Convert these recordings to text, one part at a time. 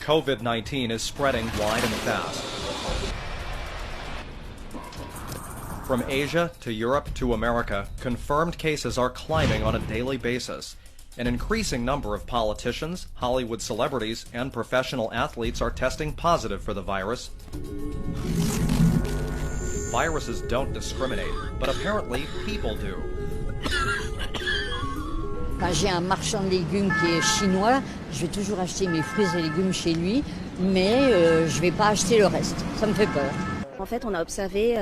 COVID-19 is spreading wide and fast. From Asia to Europe to America, confirmed cases are climbing on a daily basis. An increasing number of politicians, Hollywood celebrities, and professional athletes are testing positive for the virus. Viruses don't discriminate, but apparently people do. Quand j'ai un marchand de légumes qui est chinois, je vais toujours acheter mes fruits et légumes chez lui, mais je ne vais pas acheter le reste. Ça me fait peur. En fait, on a observé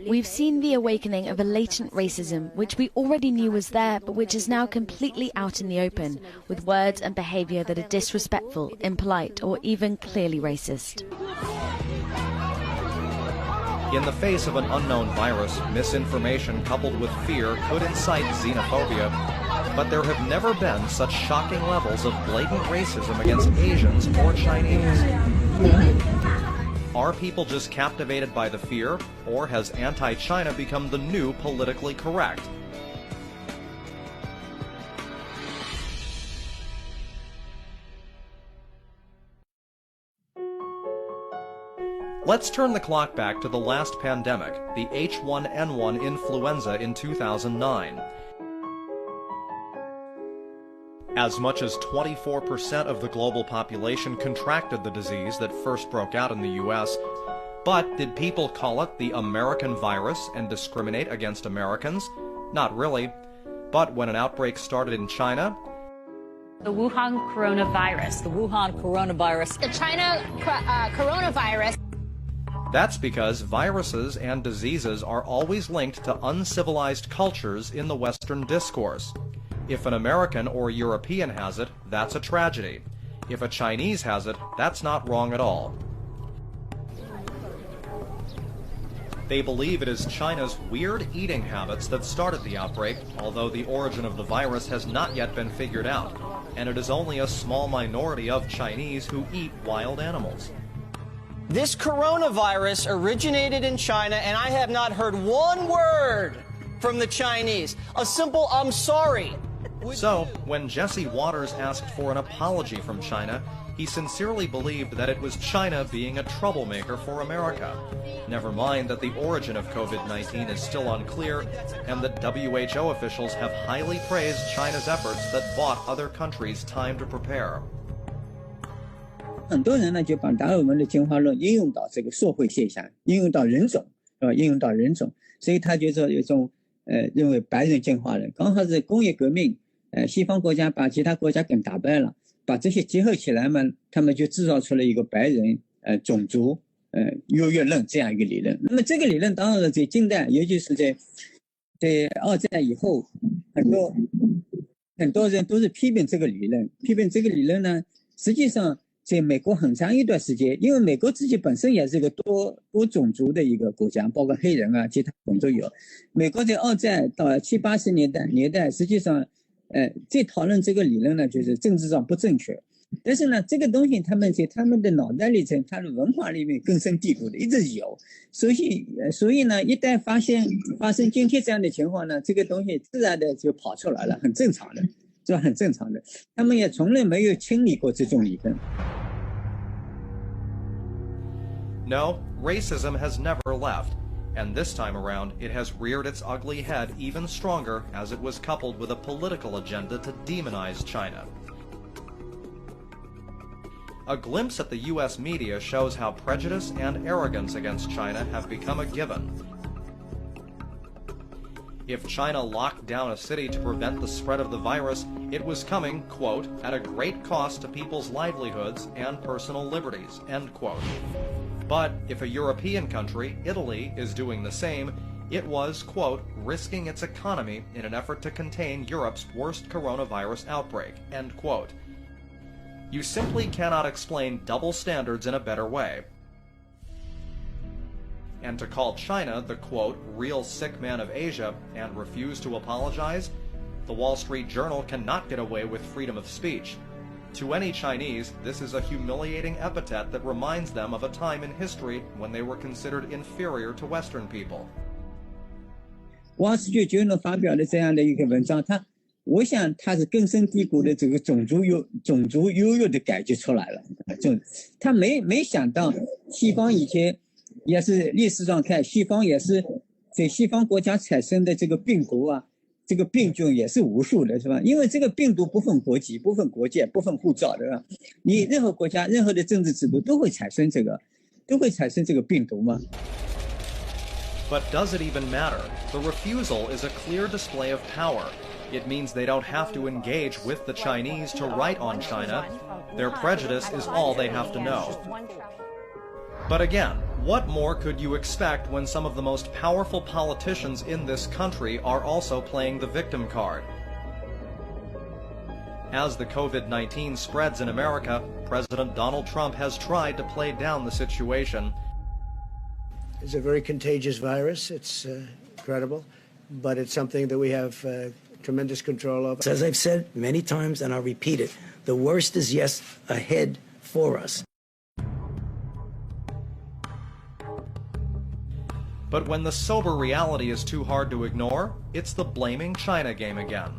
We've seen the awakening of a latent racism, which we already knew was there, but which is now completely out in the open, with words and behaviour that are disrespectful, impolite, or even clearly racist. In the face of an unknown virus, misinformation coupled with fear could incite xenophobia. But there have never been such shocking levels of blatant racism against Asians or Chinese. Are people just captivated by the fear, or has anti-China become the new politically correct? Let's turn the clock back to the last pandemic, the H1N1 influenza in 2009. As much as 24% of the global population contracted the disease that first broke out in the U.S. But did people call it the American virus and discriminate against Americans? Not really. But when an outbreak started in China, the Wuhan coronavirus. The Wuhan coronavirus. The China coronavirus. That's because viruses and diseases are always linked to uncivilized cultures in the Western discourse. If an American or European has it, that's a tragedy. If a Chinese has it, that's not wrong at all. They believe it is China's weird eating habits that started the outbreak, although the origin of the virus has not yet been figured out, and it is only a small minority of Chinese who eat wild animals. This coronavirus originated in China, and I have not heard one word from the Chinese. A simple "I'm sorry." So, when Jesse Waters asked for an apology from China, he sincerely believed that it was China being a troublemaker for America. Never mind that the origin of COVID-19 is still unclear, and that WHO officials have highly praised China's efforts that bought other countries time to prepare. 很多人呢就把达尔文的进化论应用到这个社会现象，应用到人种，是吧？应用到人种，所以他就说有一种认为白人进化论刚好是工业革命，西方国家把其他国家给打败了，把这些结合起来嘛，他们就制造出了一个白人种族优越论这样一个理论。那么这个理论当然了，在近代，尤其是在二战以后，很多人都是批评这个理论。批评这个理论呢，实际上在美国很长一段时间，因为美国自己本身也是一个多种族的一个国家，包括黑人啊，其他种族有。美国在二战到70、80年代，实际上在讨论这个理论呢，就是政治上不正确。但是呢，这个东西他们在他们的脑袋里头，他的文化里面根深蒂固的一直有。所以呢，一旦发生今天这样的情况呢，这个东西自然的就跑出来了，很正常的。这很正常的，他们也从来没有清理过这种理论。No, racism has never left, and this time around it has reared its ugly head even stronger as it was coupled with a political agenda to demonize China. A glimpse at the U.S. media shows how prejudice and arrogance against China have become a given. If China locked down a city to prevent the spread of the virus, it was coming, quote, at a great cost to people's livelihoods and personal liberties, end quote. But if a European country, Italy, is doing the same, it was, quote, risking its economy in an effort to contain Europe's worst coronavirus outbreak, end quote. You simply cannot explain double standards in a better way. And to call China the, quote, real sick man of Asia and refuse to apologize? The Wall Street Journal cannot get away with freedom of speech. To any Chinese, this is a humiliating epithet that reminds them of a time in history when they were considered inferior to Western people. Wall Street Journal 发表的这样的一个文章，我想它是根深蒂固的这个种族优越的感觉出来了，他没想到西方以前也是历史上看，西方也是在西方国家产生的这个病毒啊，这个病菌也是无数的，是吧？因为这个病毒不分国籍、不分国界、不分护照的，你任何国家、任何的政治制度都会产生这个病毒嘛。But does it even matter? The refusal is a clear display of power. It means they don't have to engage with the Chinese to write on China. Their prejudice is all they have to know. But again, what more could you expect when some of the most powerful politicians in this country are also playing the victim card? As the COVID-19 spreads in America, President Donald Trump has tried to play down the situation. It's a very contagious virus. It's incredible, but it's something that we have tremendous control of. As I've said many times, and I'll repeat it, the worst is yet ahead for us. But when the sober reality is too hard to ignore, it's the blaming China game again.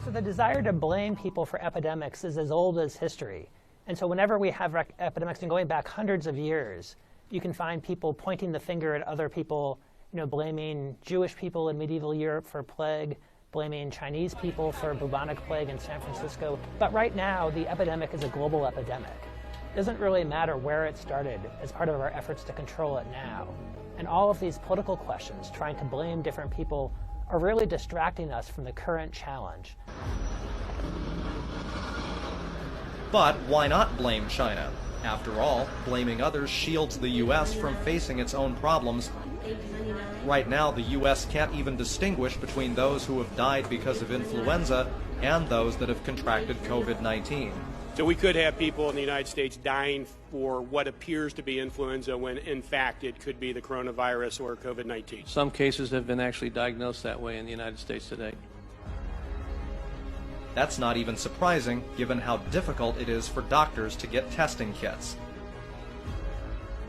So the desire to blame people for epidemics is as old as history. And so whenever we have epidemics, and going back hundreds of years, you can find people pointing the finger at other people, blaming Jewish people in medieval Europe for plague, blaming Chinese people for bubonic plague in San Francisco. But right now, the epidemic is a global epidemic. It doesn't really matter where it started as part of our efforts to control it now. And all of these political questions, trying to blame different people, are really distracting us from the current challenge. But why not blame China? After all, blaming others shields the U.S. from facing its own problems. Right now, the U.S. can't even distinguish between those who have died because of influenza and those that have contracted COVID-19. So we could have people in the United States dying for what appears to be influenza when, in fact, it could be the coronavirus or COVID-19. Some cases have been actually diagnosed that way in the United States today. That's not even surprising, given how difficult it is for doctors to get testing kits.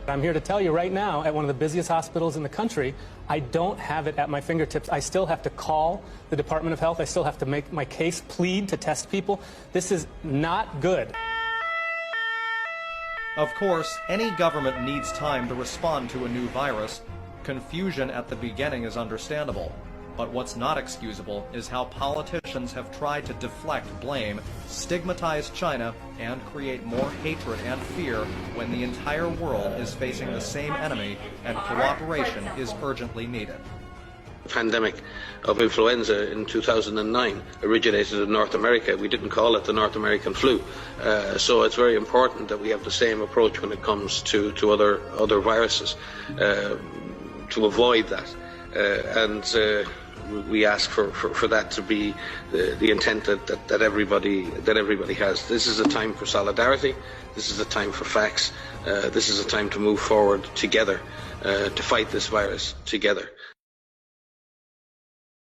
I'm here to tell you right now, at one of the busiest hospitals in the country, I don't have it at my fingertips. I still have to call the Department of Health. I still have to make my case, plead to test people. This is not good. Of course, any government needs time to respond to a new virus. Confusion at the beginning is understandable. But what's not excusable is how politicians have tried to deflect blame, stigmatize China, and create more hatred and fear when the entire world is facing the same enemy and cooperation is urgently needed. The pandemic of influenza in 2009 originated in North America. We didn't call it the North American flu. So it's very important that we have the same approach when it comes to other viruses to avoid that. We ask for that to be the intent that everybody has. This is a time for solidarity. This is a time for facts. This is a time to move forward together to fight this virus together.